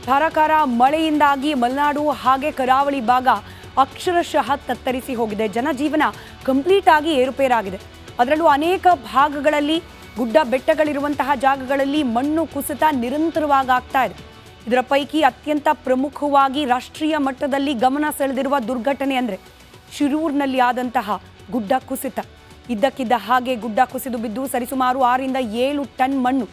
ಧಾರಾಕಾರ ಮಳೆಯಿಂದಾಗಿ ಮಲೆನಾಡು ಹಾಗೆ ಕರಾವಳಿ ಭಾಗ ಅಕ್ಷರಶಃ ತತ್ತರಿಸಿ ಹೋಗಿದೆ. ಜನಜೀವನ ಕಂಪ್ಲೀಟ್ ಆಗಿ ಏರುಪೇರಾಗಿದೆ. ಅದರಲ್ಲೂ ಅನೇಕ ಭಾಗಗಳಲ್ಲಿ ಗುಡ್ಡ ಬೆಟ್ಟಗಳಿರುವಂತಹ ಜಾಗಗಳಲ್ಲಿ ಮಣ್ಣು ಕುಸಿತ ನಿರಂತರವಾಗಿ ಆಗ್ತಾ ಇದೆ. ಇದರ ಪೈಕಿ ಅತ್ಯಂತ ಪ್ರಮುಖವಾಗಿ ರಾಷ್ಟ್ರೀಯ ಮಟ್ಟದಲ್ಲಿ ಗಮನ ಸೆಳೆದಿರುವ ದುರ್ಘಟನೆ ಅಂದರೆ ಶಿರೂರಿನಲ್ಲಿ ಆದಂತಹ ಗುಡ್ಡ ಕುಸಿತ. ಇದ್ದಕ್ಕಿದ್ದ ಹಾಗೆ ಗುಡ್ಡ ಕುಸಿದು ಬಿದ್ದು ಸರಿಸುಮಾರು 6 ರಿಂದ 7 ಟನ್ ಮಣ್ಣು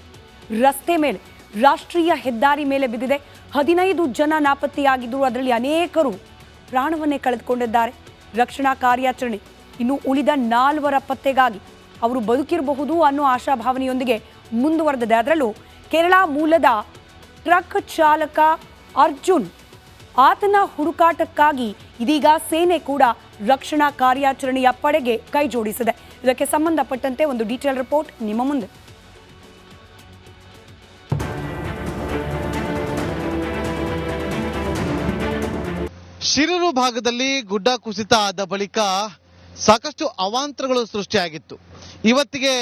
ರಸ್ತೆ ಮೇಲೆ, ರಾಷ್ಟ್ರೀಯ ಹೆದ್ದಾರಿ ಮೇಲೆ ಬಿದ್ದಿದೆ. 15 ಜನ ನಾಪತ್ತೆಯಾಗಿದ್ದರು. ಅದರಲ್ಲಿ ಅನೇಕರು ಪ್ರಾಣವನ್ನೇ ಕಳೆದುಕೊಂಡಿದ್ದಾರೆ. ರಕ್ಷಣಾ ಕಾರ್ಯಾಚರಣೆ ಇನ್ನು ಉಳಿದ 4 ಪತ್ತೆಗಾಗಿ ಅವರು ಬದುಕಿರಬಹುದು ಅನ್ನೋ ಆಶಾಭಾವನೆಯೊಂದಿಗೆ ಮುಂದುವರೆದಿದೆ. ಅದರಲ್ಲೂ ಕೇರಳ ಮೂಲದ ಟ್ರಕ್ ಚಾಲಕ ಅರ್ಜುನ್, ಆತನ ಹುಡುಕಾಟಕ್ಕಾಗಿ ಇದೀಗ ಸೇನೆ ಕೂಡ ರಕ್ಷಣಾ ಕಾರ್ಯಾಚರಣೆಯ ಪಡೆಗೆ ಕೈ ಜೋಡಿಸಿದೆ. ಇದಕ್ಕೆ ಸಂಬಂಧಪಟ್ಟಂತೆ ಒಂದು ಡೀಟೇಲ್ ರಿಪೋರ್ಟ್ ನಿಮ್ಮ ಮುಂದೆ. ಶಿರೂರು ಭಾಗದಲ್ಲಿ ಗುಡ್ಡ ಕುಸಿತ ಆದ ಬಳಿಕ ಸಾಕಷ್ಟು ಅವಾಂತರಗಳು ಸೃಷ್ಟಿಯಾಗಿತ್ತು. ಇವತ್ತಿಗೆ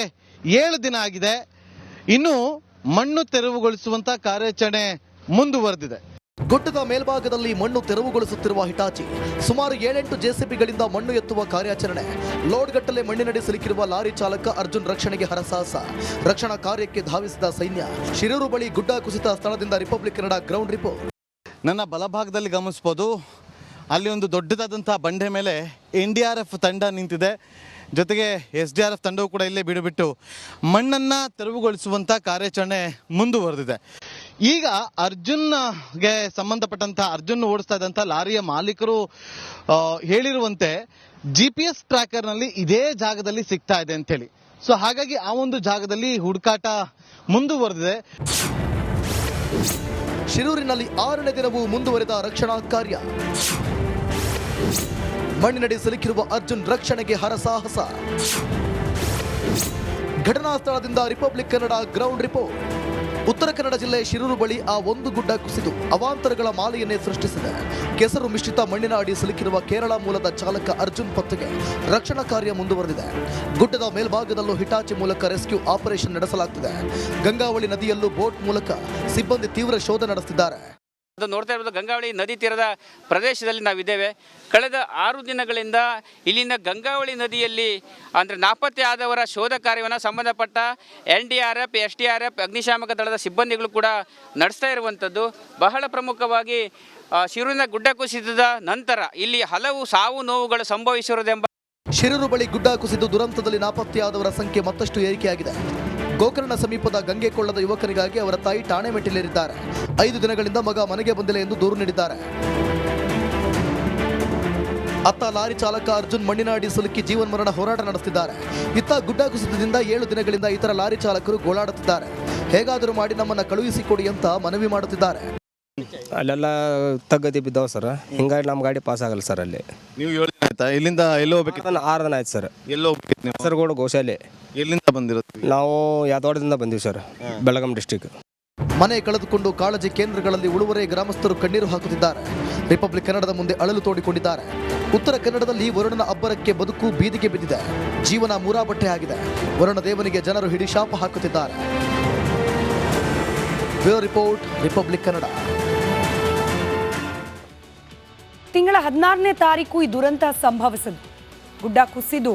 7 ದಿನ ಆಗಿದೆ. ಇನ್ನು ಮಣ್ಣು ತೆರವುಗೊಳಿಸುವಂತ ಕಾರ್ಯಾಚರಣೆ ಮುಂದುವರೆದಿದೆ. ಗುಡ್ಡದ ಮೇಲ್ಭಾಗದಲ್ಲಿ ಮಣ್ಣು ತೆರವುಗೊಳಿಸುತ್ತಿರುವ ಹಿಟಾಚಿ, ಸುಮಾರು 7-8 ಜೆಸಿಬಿಗಳಿಂದ ಮಣ್ಣು ಎತ್ತುವ ಕಾರ್ಯಾಚರಣೆ, ಲೋಡ್ಗಟ್ಟಲೆ ಮಣ್ಣಿನಡಿ ಸಿಲುಕಿರುವ ಲಾರಿ ಚಾಲಕ ಅರ್ಜುನ್ ರಕ್ಷಣೆಗೆ ಹರಸಾಹಸ, ರಕ್ಷಣಾ ಕಾರ್ಯಕ್ಕೆ ಧಾವಿಸಿದ ಸೈನ್ಯ. ಶಿರೂರು ಬಳಿ ಗುಡ್ಡ ಕುಸಿತ ಸ್ಥಳದಿಂದ ರಿಪಬ್ಲಿಕ್ ಕನ್ನಡ ಗ್ರೌಂಡ್ ರಿಪೋರ್ಟ್. ನನ್ನ ಬಲಭಾಗದಲ್ಲಿ ಗಮನಿಸಬಹುದು, ಅಲ್ಲಿ ಒಂದು ದೊಡ್ಡದಾದಂತಹ ಬಂಡೆ ಮೇಲೆ NDRF ತಂಡ ನಿಂತಿದೆ. ಜೊತೆಗೆ SDRF ತಂಡವು ಕೂಡ ಇಲ್ಲೇ ಬಿಡುಬಿಟ್ಟು ಮಣ್ಣನ್ನು ತೆರವುಗೊಳಿಸುವಂಥ ಕಾರ್ಯಾಚರಣೆ ಮುಂದುವರೆದಿದೆ. ಈಗ ಅರ್ಜುನ್ಗೆ ಸಂಬಂಧಪಟ್ಟಂಥ ಅರ್ಜುನ್ ಓಡಿಸ್ತಾ ಇದ್ದಂಥ ಲಾರಿಯ ಮಾಲೀಕರು ಹೇಳಿರುವಂತೆ GPS ಟ್ರ್ಯಾಕರ್ನಲ್ಲಿ ಇದೇ ಜಾಗದಲ್ಲಿ ಸಿಗ್ತಾ ಇದೆ ಅಂತೇಳಿ. ಸೊ ಹಾಗಾಗಿ ಆ ಒಂದು ಜಾಗದಲ್ಲಿ ಹುಡುಕಾಟ ಮುಂದುವರೆದಿದೆ. ಶಿರೂರಿನಲ್ಲಿ 6ನೇ ದಿನವೂ ಮುಂದುವರೆದ ರಕ್ಷಣಾ ಕಾರ್ಯ. ಮಣ್ಣಿನಡಿ ಸಿಲುಕಿರುವ ಅರ್ಜುನ್ ರಕ್ಷಣೆಗೆ ಹರಸಾಹಸ. ಘಟನಾ ಸ್ಥಳದಿಂದ republic Kannada ground report. Uttara Kannada ಜಿಲ್ಲೆ ಶಿರೂರು ಬಳಿ ಆ ಒಂದು ಗುಡ್ಡ ಕುಸಿದು ಅವಾಂತರಗಳ ಮಾಲೆಯನ್ನೇ ಸೃಷ್ಟಿಸಿದೆ. ಕೆಸರು ಮಿಶ್ರಿತ ಮಣ್ಣಿನ ಅಡಿ ಸಿಲುಕಿರುವ ಕೇರಳ ಮೂಲದ ಚಾಲಕ ಅರ್ಜುನ್ ಪತ್ತೆಗೆ ರಕ್ಷಣಾ ಕಾರ್ಯ ಮುಂದುವರೆದಿದೆ. ಗುಡ್ಡದ ಮೇಲ್ಭಾಗದಲ್ಲೂ ಹಿಟಾಚಿ ಮೂಲಕ ರೆಸ್ಕ್ಯೂ ಆಪರೇಷನ್ ನಡೆಸಲಾಗುತ್ತಿದೆ. ಗಂಗಾವಳಿ ನದಿಯಲ್ಲೂ ಬೋಟ್ ಮೂಲಕ ಸಿಬ್ಬಂದಿ ತೀವ್ರ ಶೋಧ ನಡೆಸುತ್ತಿದ್ದಾರೆ. ನೋಡ್ತಾ ಇರೋದು ಗಂಗಾವಳಿ ನದಿ ತೀರದ ಪ್ರದೇಶದಲ್ಲಿ ನಾವಿದ್ದೇವೆ. ಕಳೆದ 6 ದಿನಗಳಿಂದ ಇಲ್ಲಿನ ಗಂಗಾವಳಿ ನದಿಯಲ್ಲಿ ಅಂದರೆ ನಾಪತ್ತೆ ಆದವರ ಶೋಧ ಕಾರ್ಯವನ್ನು ಸಂಬಂಧಪಟ್ಟ NDRF, SDRF, ಅಗ್ನಿಶಾಮಕ ದಳದ ಸಿಬ್ಬಂದಿಗಳು ಕೂಡ ನಡೆಸ್ತಾ ಇರುವಂಥದ್ದು. ಬಹಳ ಪ್ರಮುಖವಾಗಿ ಶಿರೂರಿನ ಗುಡ್ಡ ಕುಸಿತದ ನಂತರ ಇಲ್ಲಿ ಹಲವು ಸಾವು ನೋವುಗಳು ಸಂಭವಿಸಿರುವುದೆಂಬ ಶಿರೂರು ಬಳಿ ಗುಡ್ಡ ಕುಸಿದು ದುರಂತದಲ್ಲಿ ನಾಪತ್ತೆಯಾದವರ ಸಂಖ್ಯೆ ಮತ್ತಷ್ಟು ಏರಿಕೆಯಾಗಿದೆ. ಗೋಕರ್ಣ ಸಮೀಪದ ಗಂಗೆಕೊಳ್ಳದ ಯುವಕನಿಗಾಗಿ ಅವರ ತಾಯಿ ಠಾಣೆ ಮೆಟ್ಟಿಲೇರಿದ್ದಾರೆ. 5 ದಿನಗಳಿಂದ ಮಗ ಮನೆಗೆ ಬಂದಿಲ್ಲ ಎಂದು ದೂರು ನೀಡಿದ್ದಾರೆ. ಅತ್ತ ಲಾರಿ ಚಾಲಕ ಅರ್ಜುನ್ ಮಣ್ಣಿನ ಅಡಿ ಸಿಲುಕಿ ಜೀವನ್ಮರಣ ಹೋರಾಟ ನಡೆಸುತ್ತಿದ್ದಾರೆ. ಇತ್ತ ಗುಡ್ಡ ಕುಸಿತದಿಂದ 7 ದಿನಗಳಿಂದ ಇತರ ಲಾರಿ ಚಾಲಕರು ಗೋಳಾಡುತ್ತಿದ್ದಾರೆ. ಹೇಗಾದರೂ ಮಾಡಿ ನಮ್ಮನ್ನ ಕಳುಹಿಸಿಕೊಡಿ ಅಂತ ಮನವಿ ಮಾಡುತ್ತಿದ್ದಾರೆ. ಅಲ್ಲೆಲ್ಲ ತಗ್ಗದಿ ಬಿದ್ದಾವ ಸರ್, ಹಿಂಗಾಗಿ ನಮ್ಮ ಗಾಡಿ ಪಾಸ್ ಆಗಲ್ಲ ಸರ್. ಅಲ್ಲಿ ನೀವು 7 ದಿನ ಆಯ್ತಾ? ಇಲ್ಲಿಂದ ಎಲ್ಲೋ ಹೋಗ್ಬೇಕಿತ್ತು? 6 ದಿನ ಆಯ್ತು ಸರ್. ಎಲ್ಲೋ ಹೋಗ್ಬೇಕಿತ್ತು ನೀವು? ಕಾಸರಗೋಡು ಗೋಶಾಲೆ. ಎಲ್ಲಿಂದ ಬಂದಿರೋದು? ನಾವು ಯಾದವಾಡದಿಂದ ಬಂದೀವಿ ಸರ್, ಬೆಳಗಾಂ ಡಿಸ್ಟಿಕ್. ಮನೆ ಕಳೆದುಕೊಂಡು ಕಾಳಜಿ ಕೇಂದ್ರಗಳಲ್ಲಿ ಉಳುವರೆ ಗ್ರಾಮಸ್ಥರು ಕಣ್ಣೀರು ಹಾಕುತ್ತಿದ್ದಾರೆ. ರಿಪಬ್ಲಿಕ್ ಕನ್ನಡದ ಮುಂದೆ ಅಳಲು ತೋಡಿಕೊಂಡಿದ್ದಾರೆ. ಉತ್ತರ ಕನ್ನಡದಲ್ಲಿ ವರುಣನ ಅಬ್ಬರಕ್ಕೆ ಬದುಕು ಬೀದಿಗೆ ಬಿದ್ದಿದೆ. ಜೀವನ ಮೂರಾಬಟ್ಟೆ ಆಗಿದೆ. ವರುಣ ದೇವನಿಗೆ ಜನರು ಹಿಡಿ ಶಾಪ ಹಾಕುತ್ತಿದ್ದಾರೆ. Bureau report, republic Kannada. ತಿಂಗಳ 16ನೇ ತಾರೀಕು ಈ ದುರಂತ ಸಂಭವಿಸಿದ್ದು. ಗುಡ್ಡ ಕುಸಿದು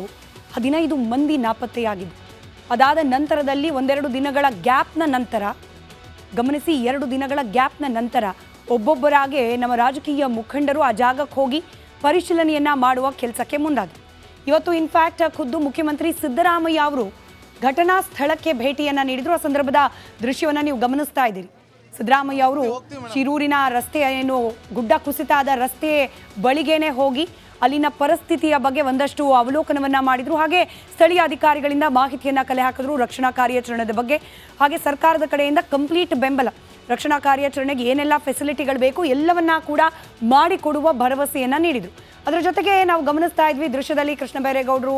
15 ಮಂದಿ ನಾಪತ್ತೆಯಾಗಿದ್ದು. ಅದಾದ ನಂತರದಲ್ಲಿ 1-2 ದಿನಗಳ ಗ್ಯಾಪ್ನ ನಂತರ, ಗಮನಿಸಿ, 2 ದಿನಗಳ ಗ್ಯಾಪ್ನ ನಂತರ ಒಬ್ಬೊಬ್ಬರಾಗೆ ನಮ್ಮ ರಾಜಕೀಯ ಮುಖಂಡರು ಆ ಜಾಗಕ್ಕೆ ಹೋಗಿ ಪರಿಶೀಲನೆಯನ್ನ ಮಾಡುವ ಕೆಲಸಕ್ಕೆ ಮುಂದಾದರು. ಇವತ್ತು ಇನ್ಫ್ಯಾಕ್ಟ್ ಖುದ್ದು ಮುಖ್ಯಮಂತ್ರಿ ಸಿದ್ದರಾಮಯ್ಯ ಅವರು ಘಟನಾ ಸ್ಥಳಕ್ಕೆ ಭೇಟಿಯನ್ನ ನೀಡಿದ್ರು. ಆ ಸಂದರ್ಭದ ದೃಶ್ಯವನ್ನು ನೀವು ಗಮನಿಸ್ತಾ ಇದ್ದೀರಿ. ಸಿದ್ದರಾಮಯ್ಯ ಅವರು ಶಿರೂರಿನ ರಸ್ತೆ, ಏನು ಗುಡ್ಡ ಕುಸಿತ ಆದ ರಸ್ತೆ ಬಳಿಗೇನೆ ಹೋಗಿ ಅಲ್ಲಿನ ಪರಿಸ್ಥಿತಿಯ ಬಗ್ಗೆ ಒಂದಷ್ಟು ಅವಲೋಕನವನ್ನ ಮಾಡಿದ್ರು. ಹಾಗೆ ಸ್ಥಳೀಯ ಅಧಿಕಾರಿಗಳಿಂದ ಮಾಹಿತಿಯನ್ನ ಕಲೆ ಹಾಕಿದ್ರು ರಕ್ಷಣಾ ಕಾರ್ಯಾಚರಣೆಯ ಬಗ್ಗೆ. ಹಾಗೆ ಸರ್ಕಾರದ ಕಡೆಯಿಂದ ಕಂಪ್ಲೀಟ್ ಬೆಂಬಲ, ರಕ್ಷಣಾ ಕಾರ್ಯಾಚರಣೆಗೆ ಏನೆಲ್ಲ ಫೆಸಿಲಿಟಿಗಳು ಬೇಕು ಎಲ್ಲವನ್ನ ಕೂಡ ಮಾಡಿಕೊಡುವ ಭರವಸೆಯನ್ನ ನೀಡಿದ್ರು. ಅದರ ಜೊತೆಗೆ ನಾವು ಗಮನಿಸ್ತಾ ಇದ್ವಿ ದೃಶ್ಯದಲ್ಲಿ ಕೃಷ್ಣ ಬೈರೇಗೌಡರು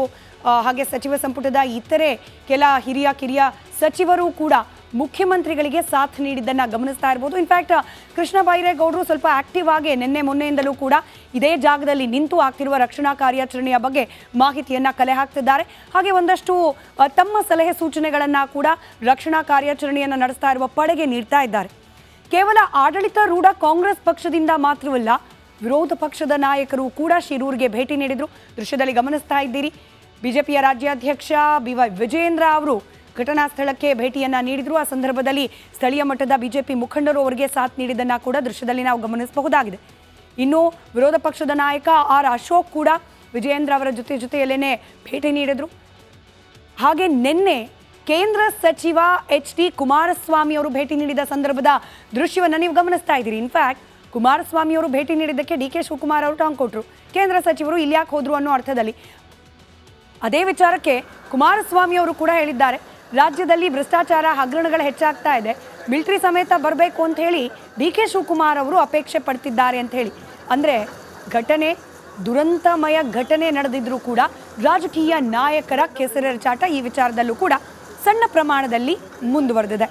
ಹಾಗೆ ಸಚಿವ ಸಂಪುಟದ ಇತರೆ ಕೆಲ ಹಿರಿಯ ಕಿರಿಯ ಸಚಿವರು ಕೂಡ ಮುಖ್ಯಮಂತ್ರಿಗಳಿಗೆ ಸಾಥ್ ನೀಡಿದ್ದನ್ನು ಗಮನಿಸ್ತಾ ಇರಬಹುದು. ಇನ್ಫ್ಯಾಕ್ಟ್ ಕೃಷ್ಣ ಬೈರೇಗೌಡರು ಸ್ವಲ್ಪ ಆಕ್ಟಿವ್ ಆಗಿ ನಿನ್ನೆ ಮೊನ್ನೆಯಿಂದಲೂ ಕೂಡ ಇದೇ ಜಾಗದಲ್ಲಿ ನಿಂತು ಆಗ್ತಿರುವ ರಕ್ಷಣಾ ಕಾರ್ಯಾಚರಣೆಯ ಬಗ್ಗೆ ಮಾಹಿತಿಯನ್ನ ಕಲೆ ಹಾಕ್ತಿದ್ದಾರೆ. ಹಾಗೆ ಒಂದಷ್ಟು ತಮ್ಮ ಸಲಹೆ ಸೂಚನೆಗಳನ್ನ ಕೂಡ ರಕ್ಷಣಾ ಕಾರ್ಯಾಚರಣೆಯನ್ನು ನಡೆಸ್ತಾ ಇರುವ ಪಡೆಗೆ ನೀಡ್ತಾ ಇದ್ದಾರೆ. ಕೇವಲ ಆಡಳಿತಾರೂಢ ಕಾಂಗ್ರೆಸ್ ಪಕ್ಷದಿಂದ ಮಾತ್ರವಲ್ಲ, ವಿರೋಧ ಪಕ್ಷದ ನಾಯಕರು ಕೂಡ ಶಿರೂರಿಗೆ ಭೇಟಿ ನೀಡಿದ್ರು. ದೃಶ್ಯದಲ್ಲಿ ಗಮನಿಸ್ತಾ ಇದ್ದೀರಿ. ಬಿಜೆಪಿಯ ರಾಜ್ಯಾಧ್ಯಕ್ಷ BY ವಿಜಯೇಂದ್ರ ಅವರು ಘಟನಾ ಸ್ಥಳಕ್ಕೆ ಭೇಟಿಯನ್ನ ನೀಡಿದ್ರು. ಆ ಸಂದರ್ಭದಲ್ಲಿ ಸ್ಥಳೀಯ ಮಟ್ಟದ ಬಿಜೆಪಿ ಮುಖಂಡರು ಅವರಿಗೆ ಸಾಥ್ ನೀಡಿದ್ದನ್ನ ಕೂಡ ದೃಶ್ಯದಲ್ಲಿ ನಾವು ಗಮನಿಸಬಹುದಾಗಿದೆ. ಇನ್ನು ವಿರೋಧ ಪಕ್ಷದ ನಾಯಕ R ಅಶೋಕ್ ಕೂಡ ವಿಜಯೇಂದ್ರ ಅವರ ಜೊತೆಯಲ್ಲೇನೆ ಭೇಟಿ ನೀಡಿದ್ರು. ಹಾಗೆ ನಿನ್ನೆ ಕೇಂದ್ರ ಸಚಿವ HD ಕುಮಾರಸ್ವಾಮಿ ಅವರು ಭೇಟಿ ನೀಡಿದ ಸಂದರ್ಭದ ದೃಶ್ಯವನ್ನು ನೀವು ಗಮನಿಸ್ತಾ ಇದ್ದೀರಿ. ಇನ್ಫ್ಯಾಕ್ಟ್ ಕುಮಾರಸ್ವಾಮಿ ಅವರು ಭೇಟಿ ನೀಡಿದ್ದಕ್ಕೆ DK ಶಿವಕುಮಾರ್ ಅವರು ಟಾಂಗ್ ಕೊಟ್ಟರು. ಕೇಂದ್ರ ಸಚಿವರು ಇಲ್ಲಿ ಯಾಕೆ ಹೋದ್ರು ಅನ್ನೋ ಅರ್ಥದಲ್ಲಿ. ಅದೇ ವಿಚಾರಕ್ಕೆ ಕುಮಾರಸ್ವಾಮಿ ಅವರು ಕೂಡ ಹೇಳಿದ್ದಾರೆ, ರಾಜ್ಯದಲ್ಲಿ ಭ್ರಷ್ಟಾಚಾರ ಹಗರಣಗಳು ಹೆಚ್ಚಾಗ್ತಾ ಇದೆ, ಮಿಲಿಟರಿ ಸಮೇತ ಬರಬೇಕು ಅಂತ ಹೇಳಿ DK ಶಿವಕುಮಾರ್ ಅವರು ಅಪೇಕ್ಷೆ ಪಡ್ತಿದ್ದಾರೆ ಅಂತ ಹೇಳಿ. ಅಂದರೆ ಘಟನೆ ದುರಂತಮಯ ಘಟನೆ ನಡೆದಿದ್ರೂ ಕೂಡ ರಾಜಕೀಯ ನಾಯಕರ ಕೆಸರೆರಚಾಟ ಈ ವಿಚಾರದಲ್ಲೂ ಕೂಡ ಸಣ್ಣ ಪ್ರಮಾಣದಲ್ಲಿ ಮುಂದುವರೆದಿದೆ.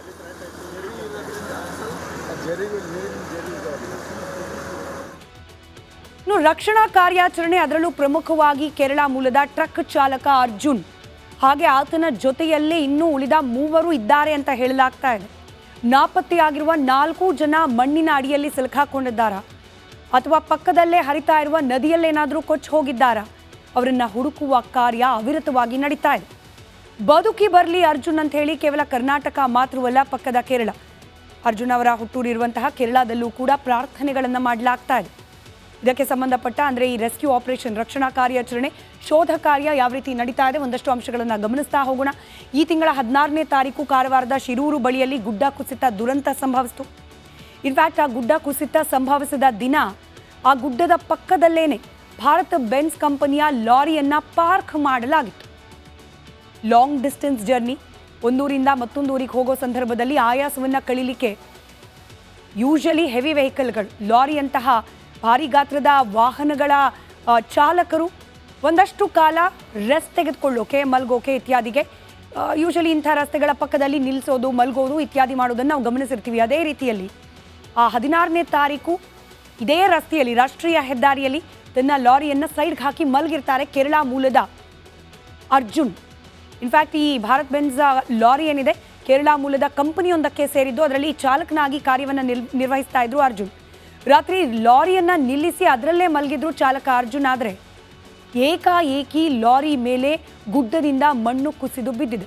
ಇನ್ನು ರಕ್ಷಣಾ ಕಾರ್ಯಾಚರಣೆ, ಅದರಲ್ಲೂ ಪ್ರಮುಖವಾಗಿ ಕೇರಳ ಮೂಲದ ಟ್ರಕ್ ಚಾಲಕ ಅರ್ಜುನ್ ಹಾಗೆ ಆತನ ಜೊತೆಯಲ್ಲೇ ಇನ್ನೂ ಉಳಿದ 3 ಇದ್ದಾರೆ ಅಂತ ಹೇಳಲಾಗ್ತಾ ಇದೆ. ನಾಪತ್ತೆಯಾಗಿರುವ 4 ಜನ ಮಣ್ಣಿನ ಅಡಿಯಲ್ಲಿ ಸಿಲುಕಾಕೊಂಡಿದ್ದಾರಾ ಅಥವಾ ಪಕ್ಕದಲ್ಲೇ ಹರಿತಾ ಇರುವ ನದಿಯಲ್ಲೇನಾದರೂ ಕೊಚ್ಚಿ ಹೋಗಿದ್ದಾರಾ? ಅವರನ್ನ ಹುಡುಕುವ ಕಾರ್ಯ ಅವಿರತವಾಗಿ ನಡೀತಾ ಇದೆ. ಬದುಕಿ ಬರಲಿ ಅರ್ಜುನ್ ಅಂತ ಹೇಳಿ ಕೇವಲ ಕರ್ನಾಟಕ ಮಾತ್ರವಲ್ಲ, ಪಕ್ಕದ ಕೇರಳ, ಅರ್ಜುನ್ ಅವರ ಹುಟ್ಟೂರಿರುವಂತಹ ಕೇರಳದಲ್ಲೂ ಕೂಡ ಪ್ರಾರ್ಥನೆಗಳನ್ನು ಮಾಡಲಾಗ್ತಾ ಇದೆ. ಇದಕ್ಕೆ ಸಂಬಂಧಪಟ್ಟ ಅಂದರೆ ಈ ರೆಸ್ಕ್ಯೂ ಆಪರೇಷನ್, ರಕ್ಷಣಾ ಕಾರ್ಯಾಚರಣೆ, ಶೋಧ ಕಾರ್ಯ ಯಾವ ರೀತಿ ನಡೀತಾ ಇದೆ, ಒಂದಷ್ಟು ಅಂಶಗಳನ್ನು ಗಮನಿಸ್ತಾ ಹೋಗೋಣ. ಈ ತಿಂಗಳ 16ನೇ ತಾರೀಕು ಕಾರವಾರದ ಶಿರೂರು ಬಳಿಯಲ್ಲಿ ಗುಡ್ಡ ಕುಸಿತ ದುರಂತ ಸಂಭವಿಸಿತು. ಇನ್ಫ್ಯಾಕ್ಟ್ ಆ ಗುಡ್ಡ ಕುಸಿತ ಸಂಭವಿಸಿದ ದಿನ ಆ ಗುಡ್ಡದ ಪಕ್ಕದಲ್ಲೇನೆ ಭಾರತ್ ಬೆನ್ಸ್ ಕಂಪನಿಯ ಲಾರಿಯನ್ನು ಪಾರ್ಕ್ ಮಾಡಲಾಗಿತ್ತು. ಲಾಂಗ್ ಡಿಸ್ಟೆನ್ಸ್ ಜರ್ನಿ, ಒಂದೂರಿಂದ ಮತ್ತೊಂದೂರಿಗೆ ಹೋಗೋ ಸಂದರ್ಭದಲ್ಲಿ ಆಯಾಸವನ್ನು ಕಳೀಲಿಕ್ಕೆ ಯೂಶಲಿ ಹೆವಿ ವೆಹಿಕಲ್ಗಳು, ಲಾರಿಯಂತಹ ಭಾರಿ ಗಾತ್ರದ ವಾಹನಗಳ ಚಾಲಕರು ಒಂದಷ್ಟು ಕಾಲ ರೆಸ್ಟ್ ತೆಗೆದುಕೊಳ್ಳೋಕೆ, ಮಲ್ಗೋಕೆ ಇತ್ಯಾದಿಗೆ ಯೂಶಲಿ ಇಂಥ ರಸ್ತೆಗಳ ಪಕ್ಕದಲ್ಲಿ ನಿಲ್ಲಿಸೋದು, ಮಲ್ಗೋದು ಇತ್ಯಾದಿ ಮಾಡೋದನ್ನು ನಾವು ಗಮನಿಸಿರ್ತೀವಿ. ಅದೇ ರೀತಿಯಲ್ಲಿ ಆ 16ನೇ ತಾರೀಕು ಇದೇ ರಸ್ತೆಯಲ್ಲಿ, ರಾಷ್ಟ್ರೀಯ ಹೆದ್ದಾರಿಯಲ್ಲಿ ತನ್ನ ಲಾರಿಯನ್ನು ಸೈಡ್ಗೆ ಹಾಕಿ ಮಲಗಿರ್ತಾರೆ ಕೇರಳ ಮೂಲದ ಅರ್ಜುನ್. ಇನ್ಫ್ಯಾಕ್ಟ್ ಈ ಭಾರತ್ ಬೆನ್ಸ್ ಲಾರಿ ಏನಿದೆ ಕೇರಳ ಮೂಲದ ಕಂಪನಿಯೊಂದಕ್ಕೆ ಸೇರಿದ್ದು, ಅದರಲ್ಲಿ ಚಾಲಕನಾಗಿ ಕಾರ್ಯವನ್ನು ನಿರ್ವಹಿಸ್ತಾ ಇದ್ರು ಅರ್ಜುನ್. ರಾತ್ರಿ ಲಾರಿಯನ್ನು ನಿಲ್ಲಿಸಿ ಅದರಲ್ಲೇ ಮಲಗಿದ್ರು ಚಾಲಕ ಅರ್ಜುನ್. ಆದರೆ ಏಕಾಏಕಿ ಲಾರಿ ಮೇಲೆ ಗುಡ್ಡದಿಂದ ಮಣ್ಣು ಕುಸಿದು ಬಿದ್ದಿದೆ.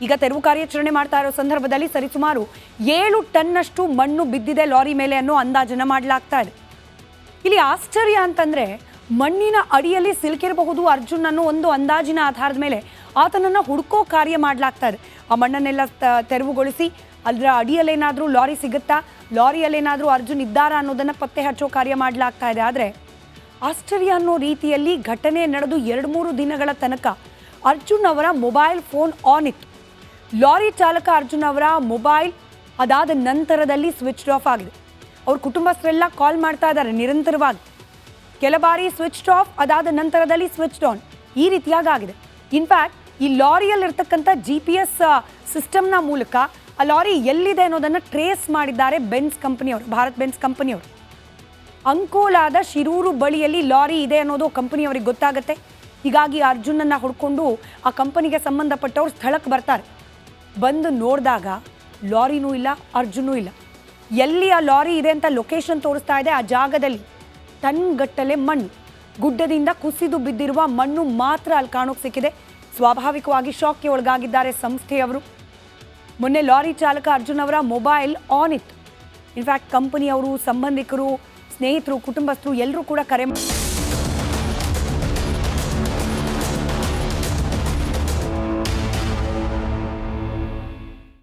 ಈಗ ತೆರವು ಕಾರ್ಯಾಚರಣೆ ಮಾಡ್ತಾ ಇರೋ ಸಂದರ್ಭದಲ್ಲಿ ಸರಿಸುಮಾರು 7 ಟನ್ನಷ್ಟು ಮಣ್ಣು ಬಿದ್ದಿದೆ ಲಾರಿ ಮೇಲೆ ಅನ್ನೋ ಅಂದಾಜನ್ನು ಮಾಡಲಾಗ್ತಾ ಇದೆ. ಇಲ್ಲಿ ಆಶ್ಚರ್ಯ ಅಂತಂದರೆ, ಮಣ್ಣಿನ ಅಡಿಯಲ್ಲಿ ಸಿಲುಕಿರಬಹುದು ಅರ್ಜುನ್ ಅನ್ನೋ ಒಂದು ಅಂದಾಜಿನ ಆಧಾರದ ಮೇಲೆ ಆತನನ್ನು ಹುಡುಕೋ ಕಾರ್ಯ ಮಾಡಲಾಗ್ತಾ ಇದೆ. ಆ ಮಣ್ಣನ್ನೆಲ್ಲ ತೆರವುಗೊಳಿಸಿ ಅದರ ಅಡಿಯಲ್ಲೇನಾದರೂ ಲಾರಿ ಸಿಗುತ್ತಾ, ಲಾರಿಯಲ್ಲೇನಾದರೂ ಅರ್ಜುನ್ ಇದ್ದಾರಾ ಅನ್ನೋದನ್ನು ಪತ್ತೆ ಹಚ್ಚೋ ಕಾರ್ಯ ಮಾಡಲಾಗ್ತಾ ಇದೆ. ಆದರೆ ಆಶ್ಚರ್ಯ ಅನ್ನೋ ರೀತಿಯಲ್ಲಿ ಘಟನೆ ನಡೆದು 2-3 ದಿನಗಳ ತನಕ ಅರ್ಜುನ್ ಅವರ ಮೊಬೈಲ್ ಫೋನ್ ಆನ್ ಇತ್ತು. ಲಾರಿ ಚಾಲಕ ಅರ್ಜುನ್ ಅವರ ಮೊಬೈಲ್ ಅದಾದ ನಂತರದಲ್ಲಿ ಸ್ವಿಚ್ ಆಫ್ ಆಗಿದೆ. ಅವ್ರ ಕುಟುಂಬಸ್ಥರೆಲ್ಲ ಕಾಲ್ ಮಾಡ್ತಾ ಇದ್ದಾರೆ ನಿರಂತರವಾಗಿ. ಕೆಲ ಬಾರಿ ಸ್ವಿಚ್ ಆಫ್, ಅದಾದ ನಂತರದಲ್ಲಿ ಸ್ವಿಚ್ ಆನ್, ಈ ರೀತಿಯಾಗಿ ಆಗಿದೆ. ಇನ್ಫ್ಯಾಕ್ಟ್ ಈ ಲಾರಿಯಲ್ಲಿರ್ತಕ್ಕಂಥ GPS ಸಿಸ್ಟಮ್ನ ಮೂಲಕ ಆ ಲಾರಿ ಎಲ್ಲಿದೆ ಅನ್ನೋದನ್ನು ಟ್ರೇಸ್ ಮಾಡಿದ್ದಾರೆ ಬೆನ್ಸ್ ಕಂಪನಿಯವರು, ಭಾರತ್ ಬೆನ್ಸ್ ಕಂಪನಿಯವರು. ಅಂಕೋಲಾದ ಶಿರೂರು ಬಳಿಯಲ್ಲಿ ಲಾರಿ ಇದೆ ಅನ್ನೋದು ಕಂಪನಿಯವರಿಗೆ ಗೊತ್ತಾಗುತ್ತೆ. ಹೀಗಾಗಿ ಅರ್ಜುನನ್ನು ಹುಡ್ಕೊಂಡು ಆ ಕಂಪನಿಗೆ ಸಂಬಂಧಪಟ್ಟವ್ರು ಸ್ಥಳಕ್ಕೆ ಬರ್ತಾರೆ. ಬಂದು ನೋಡಿದಾಗ ಲಾರಿನೂ ಇಲ್ಲ, ಅರ್ಜುನೂ ಇಲ್ಲ. ಎಲ್ಲಿ ಆ ಲಾರಿ ಇದೆ ಅಂತ ಲೊಕೇಶನ್ ತೋರಿಸ್ತಾ ಇದೆ, ಆ ಜಾಗದಲ್ಲಿ ಟನ್ಗಟ್ಟಲೆ ಮಣ್ಣು, ಗುಡ್ಡದಿಂದ ಕುಸಿದು ಬಿದ್ದಿರುವ ಮಣ್ಣು ಮಾತ್ರ ಅಲ್ಲಿ ಕಾಣೋಕೆ ಸಿಕ್ಕಿದೆ. ಸ್ವಾಭಾವಿಕವಾಗಿ ಶಾಕ್ಗೆ ಒಳಗಾಗಿದ್ದಾರೆ ಸಂಸ್ಥೆಯವರು. ಮೊನ್ನೆ ಲಾರಿ ಚಾಲಕ ಅರ್ಜುನ್ ಅವರ ಮೊಬೈಲ್ ಆನ್ ಇತ್ತು. ಇನ್ಫ್ಯಾಕ್ಟ್ ಕಂಪನಿಯವರು, ಸಂಬಂಧಿಕರು, ಸ್ನೇಹಿತರು, ಕುಟುಂಬಸ್ಥರು ಎಲ್ಲರೂ ಕೂಡ ಕರೆ